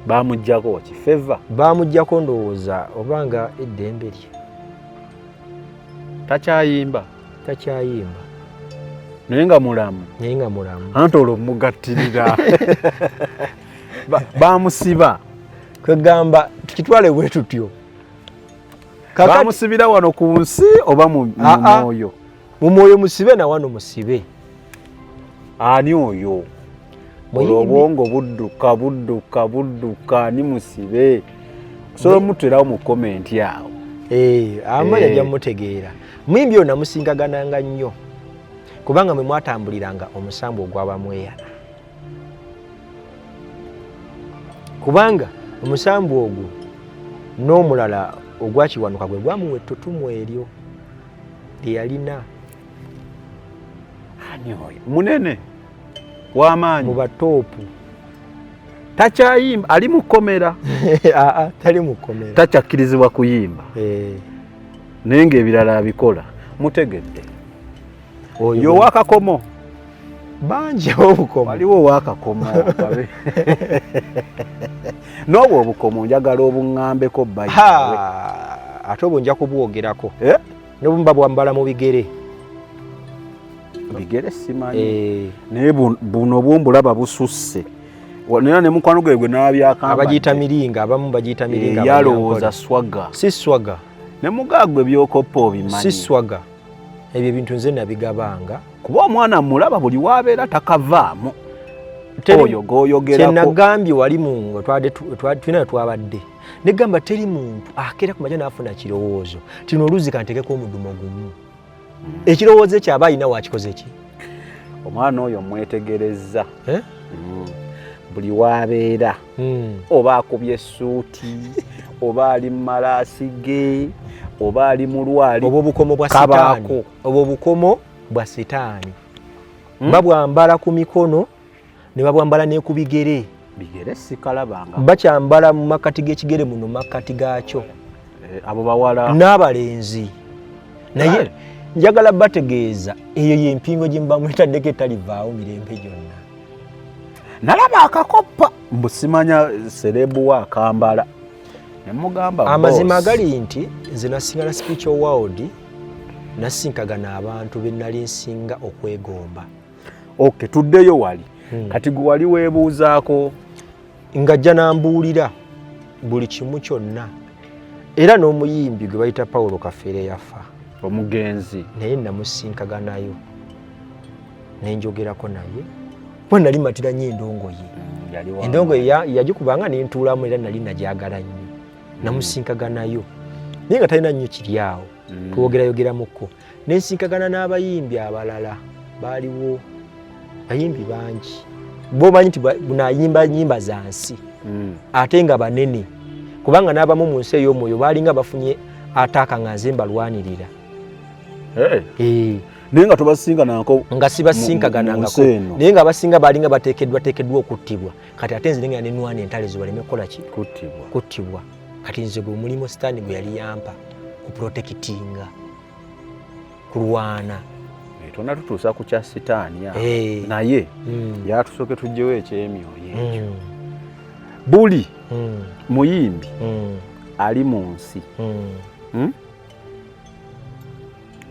bamuggyako kifeva bamuggyako ndowooza obanga eddembe lye takyayimba naye nga mulamu anti olwo mugattirira bamusiba kwegamba tukitwale bwe tutyo bamusibira wano ku nsi oba mu mwoyo mu mwoyo musibe na wano musibe ani oyo olwobwongo budduka ni musibe osobola muterawo mu komenti awo amanya ajja mutegeera muyimbi ono namusingagananga nnyo kubanga mwe mwatambuliranga omusambu ogw'abamweyana kubanga omusambu ogwo n'omulala ogwakiwanuka gwe gwamuwa ettutumu eryo lyeyalina munene w'amaanyi mu batoopu takyayimba ali mu kkomera tali mu kkomera takyakkirizibwa kuyimba naye ng'ebirala abikola mutegedde yo wakakomo bangi obukomo waliwo wakakomo n'obwo obukomo njagala obuŋŋambeko bayiwe ate obwo nja kubwogerako Eh? n'obumba bwambala mu bigere bigere simanyi naye buno bwombulaba bususse naye ne mukwano gwe gwe n'abyakamba abagiyita miringa abamu bagiyita miringa yalowooza swaga si swaga ne mugagwe byokoppa obimanyi si swaga ebyo ebintu nze nabigabanga kuba omwana mulaba buli wabeera takavaamu oyo goyogerako kyenagambye wali mungo tulina twabadde negamba teri muntu akeera ku maja n'afuna kirowoozo tino oluzi kantekeko omudumo gumu ekirowoozo kyaba alina wakikoze ki omwana oyo mwetegereza buli wabeera oba akubye essuuti oba ali mu malaasi ge oba ali mu lwali oba obukomo bwa sitaani oba obukomo bwa sitaani babwambala ku mikono ne babwambala ne ku bigere bigere sikalabanga bakyambala mu makati g'ekigere muno makati gaakyo abo bawala n'abalenzi naye njagala bategeeza eyo y'empingo gye muba mwetaddeko etalivaawo mirembe gyonna nalaba akakoppa mbusimanya serebu wa akambala nemugamba amazima agali nti nze nasingana spiritual world nasinkagana abantu be nali nsinga okwegomba okay tuddeyo wali kati gwe wali weebuuzaako ngajja nambuulira buli kimu kyonna era n'omuyimbi gwe bayita Paulo Kafeere yafa omugenzi naye namusinkaganayo nenjogerako naye bwe nali matira nnyo endongo ye endongo ye yagikubanga nentuulamu era nali najagala nnyo namusinkaganayo naye nga talina nnyo kiri awo twogerayogeramuko nensinkagana n'abayimbi abalala baaliwo bayimbi bangi bo manyi nti bunayimba nyimba za nsi ate nga banene kubanga n'abamu mu nsi ey'omwoyo baalinga bafunye ataaka nga nze mbalwanirira naye nga tobasinganako nga sibasinkaganaangako naye nga abasinga baalinga bateekeddwa okuttibwa kati ate nze nenga nenwana entale zo baleme kukola ki kuttibwa kati nze gwe mulimu sitaani gwe yali yampa kuprotekitinga kulwana tonna tutuusa ku kya sitaani naye yatusooke tugyewo ekyemyoyo ekyo buli muyimbi ali mu nsi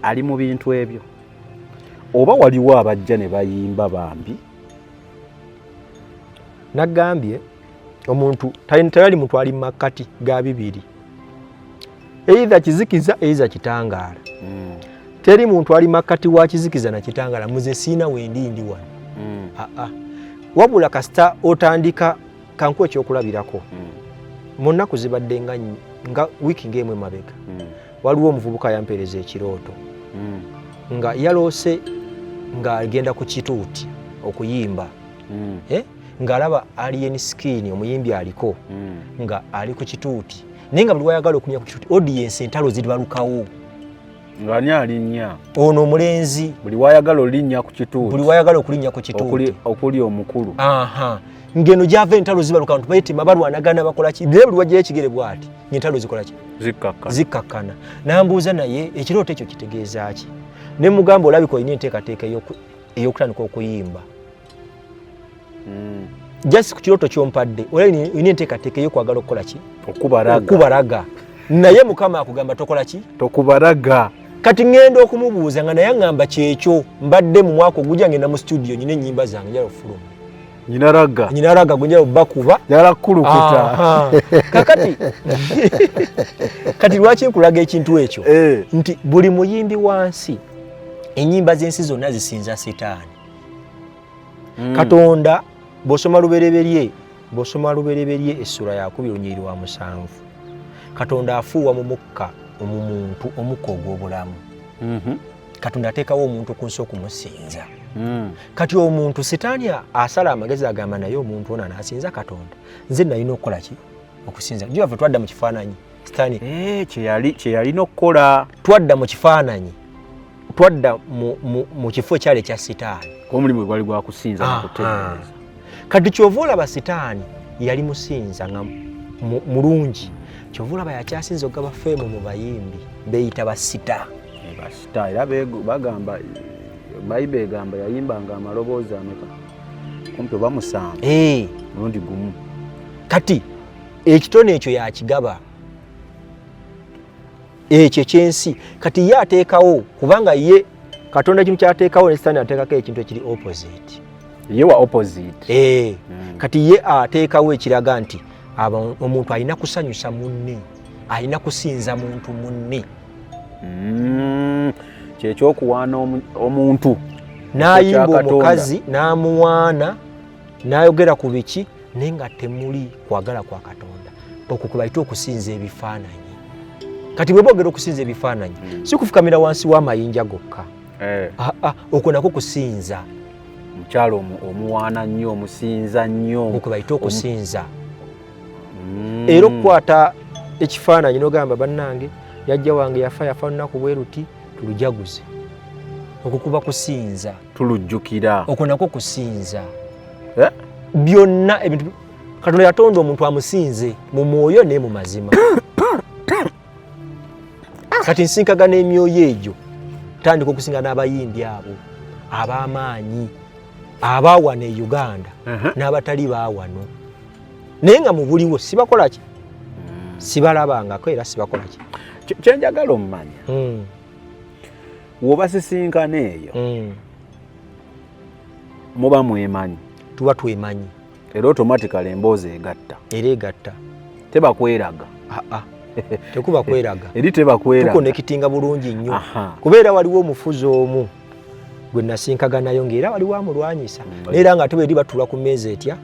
ali mu bintu ebyo oba waliwo abajja ne bayimba bambi nagambye omuntu tayali muntu ali mu makkati ga bibiri eitha kizikiza eiza kitangaala teri muntu ali makkati wa kizikiza na kitangaala muze siina wendi wano wabula kasita otandika kanku ekyokulabirako mu nnaku zibadde nga wiiki ng'emu emabega waliwo omuvubuka yampeereza ekirooto nga yaloose ng'agenda ku kituuti okuyimba ng'alaba alien skin omuyimbi aliko nga ali ku kituuti naye nga buli wayagala okunya ku kituuti audience entalo zibalukawo ng'ani alinnya ono omulenzi buli wayagala olinnya ku kituuti buli wayagala okulinnya ku kituuti okuli omukulu ngeno gyava entalo zibaluka abantu bayitima balwanagana bakola ki naye buli wajjayo ekigere bw'ati entalo zikola ki zikakkana nambuuza naye ekirooto ekyo kitegeeza ki ne mugamba olabika olina enteekateeka ey'okutandika okuyimba jasi ku kirooto kyompadde olina enteekateeka ey'okwagala okukola ki okubaraga naye mukama akugamba tokola ki tokubaraga kati ngenda okumubuuza nga naye aŋŋamba kyekyo mbadde mu mwaka ogujja ngenda mu studio nyina ennyimba zange njala ofuluma nyina raga gwe njala obbakuba njala kulukuta kakati kati lwaki nkulaga ekintu ekyo nti buli muyimbi wansi ennyimba z'ensi zonna zisinza sitaani katonda bw'osoma lubereberye essula yakubiri olunyiriri wa 7 katonda afuuwa mu mukka omuntu omukka ogw'obulamu katonda ateekawo omuntu ku nsi okumusinza kati omuntu sitaani asala amagezi agamba naye omuntu ono anaasinza katonda nze nalina okukola ki okusinza jjaffe twadda mu kifaananyi sitaani kyeyalina okukola twadda mu kifaananyi twadda mu kifo ekyali ekya sitaani omulimu gwali gwakusinza nakutegeeza kati kyova olaba sitaani yali musinza nga mulungi kyova olaba yakyasinza okugaba feemu mu bayimbi beyita basita era bagamba Bayibuli egamba yayimbanga amaloboozi ameka kumpi oba 7 mulundi gumu. Kati ekitone ekyo yakigaba ekyo ekyensi kati ye ateekawo kubanga ye Katonda kino kyateekawo ne Sitaani ateekako ekintu ekiri opposite. Ye wa opposite. Kati ye ateekawo ekiraga nti omuntu alina kusanyusa munne, alina kusinza muntu munne. Kyekyokuwaana omuntu n'ayimba omukazi n'amuwaana n'ayogera ku biki naye nga temuli kwagala kwa Katonda. Okwo kwe bayita okusinza ebifaananyi. Kati bwe boogera okusinza ebifaananyi si kufukamira wansi w'amayinja gokka. Okwo nako kusinza. Mukyalo omuwaana nnyo omusinza nnyo. Okwo bayita okusinza. Era okukwata ekifaananyi n'ogamba bannange yajja wange yafa lunaku bwe ruti tulujaguze. Okwo kuba kusinza. Tulujjukira. Okwo nako kusinza. Byonna ebintu Katonda yatonda omuntu amusinze mu mwoyo ne mu mazima. Kati nsinkagana emyoyo egyo tandika okusinga n'abayimbi abo ab'amaanyi abaawana e Uganda n'abatali baawano naye nga mu buliwo sibakola ki sibalabangako era sibakola ki kyenjagala omumanya woba sisinkana eyo muba mwemanyi tuba twemanyi era automatically emboozi egatta era egatta tebakweraga tekuba kweraga eri tebakweraga tukonekitinga bulungi nnyo kubeera waliwo omufuzi omu gwe nasinkaganayo ng'era waliwo amulwanyisa era nga teberi batula ku meeza etya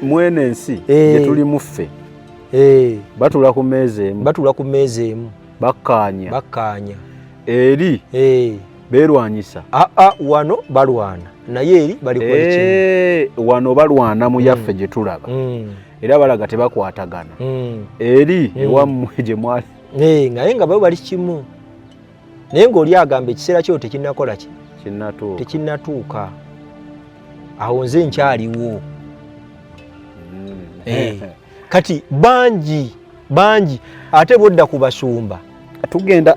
mwene ensi gye tuli muffe batula ku meeza emu bakkaanya eri beerwanyisa wano balwana naye eri bali wano balwana mu yaffe gye tulaba era balaga tebakwatagana eri ewammwe gye mwali naye nga bo bali kimu naye ng'oli agamba ekiseera kyo tekinnakola ki tekinnatuuka awo nze nkyaliwo kati bangi ate bodda ku basumba tugenda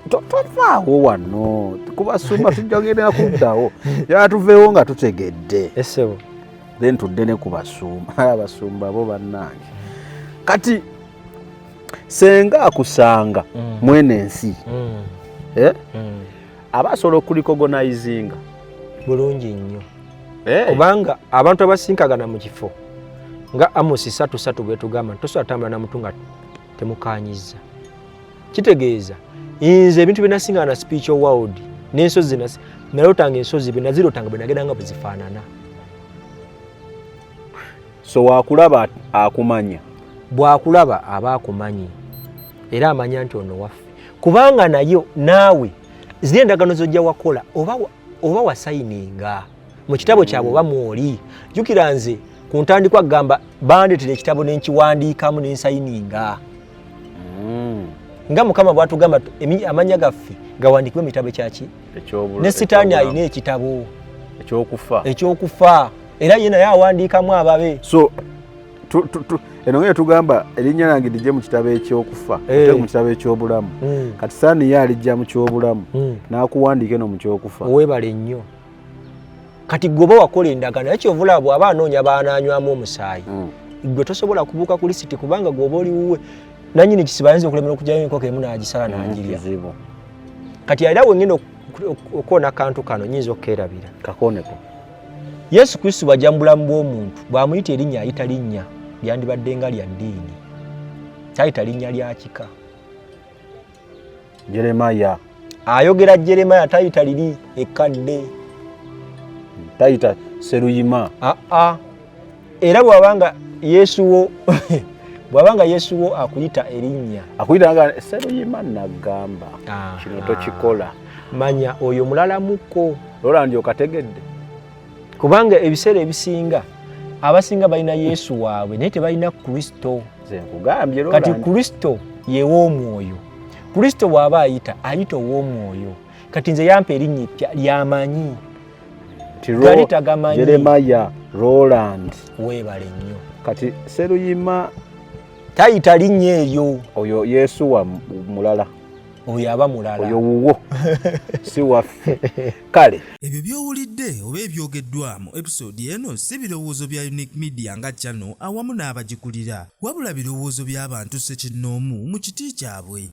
tovaawo wano kubasumba tujagenda kuddawo yatuveewo nga tutegedde esebo then tudde ne ku basumba abasumba bo bannange kati senga akusanga mwene ensi abasobola okulikogonizinga bulungi nnyo kubanga abantu abasinkagana mu kifo nga Amosi 3:3 bwe tugamba tosobola tambula na mutu nga temukanyiza kitegeeza nze ebintu bye nasingana na spiritual world n'ensozi nalotanga ensozi bye nazirotanga bwe nagenda nga bwe zifaanana. So wakulaba akumanya bwakulaba aba akumanyi era amanya nti ono waffe kubanga nayo naawe ziri endagaano zojja wakola oba wasayininga mu kitabo kyabwe oba mwoli jjukira nze ku ntandikwa gamba bandeetera ekitabo n'enkiwandiikamu n'ensayininga nga Mukama bw'atugamba amanya gaffe gawandiikibwe mu kitabo kyaki ne Sitaani alina ekitabo ekyokufa era ye naye awandiikamu ababe. So eno ngeri tugamba erinnya lange lijje mu kitabo ekyokufa mu kitabo ekyobulamu kati Sitaani ye alijja mu kyobulamu n'akuwandiika no mu kyokufa. Weebale nnyo kati gwe oba wakola endagaano naye kyovula bw'aba anoonya baanaanywamu omusaayi gwe tosobola kubuuka ku lisiti kubanga gweoba oli wuwe nannyini kisiba ayinza okulemera okugyayo enkoko emu n'agisala n'agirya. Kati era wengenda okwona kantu kano nyinza okukeerabira kakoneko Yesu Kristo bw'ajja mu bulamu bw'omuntu bw'amuyita erinnya ayita linnya lyandibadde nga lya ddiini tayita linnya lya kika. Jeremaya ayogera Jeremaya tayita liri ekkadde tayita Seruyima era bw'abanga Yesu wo akuyita erinnya akuyita nga Seruyima nagamba kino tokikola manya oyo mulala muko lola ndi okategedde kubanga ebiseera ebisinga abasinga balina Yesu waabwe naye tebalina Kristo. Kati Kristo ye w'omwoyo. Kristo bw'aba ayita ow'omwoyo. Kati nze yampa erinnya eppya lyamanyi gali tagamanyi. Jeremaya Roland weebale nnyo. Kati Seruyima tayita linnya eryo oyo Yesu wa mulala oyo aba mulala oyo wuwo si waffe kale ebyo by'owulidde oba ebyogeddwa mu episode eno si birowoozo bya Unique Media nga channel awamu n'abagikulira wabula birowoozo by'abantu ssekinnoomu mu kiti kyabwe.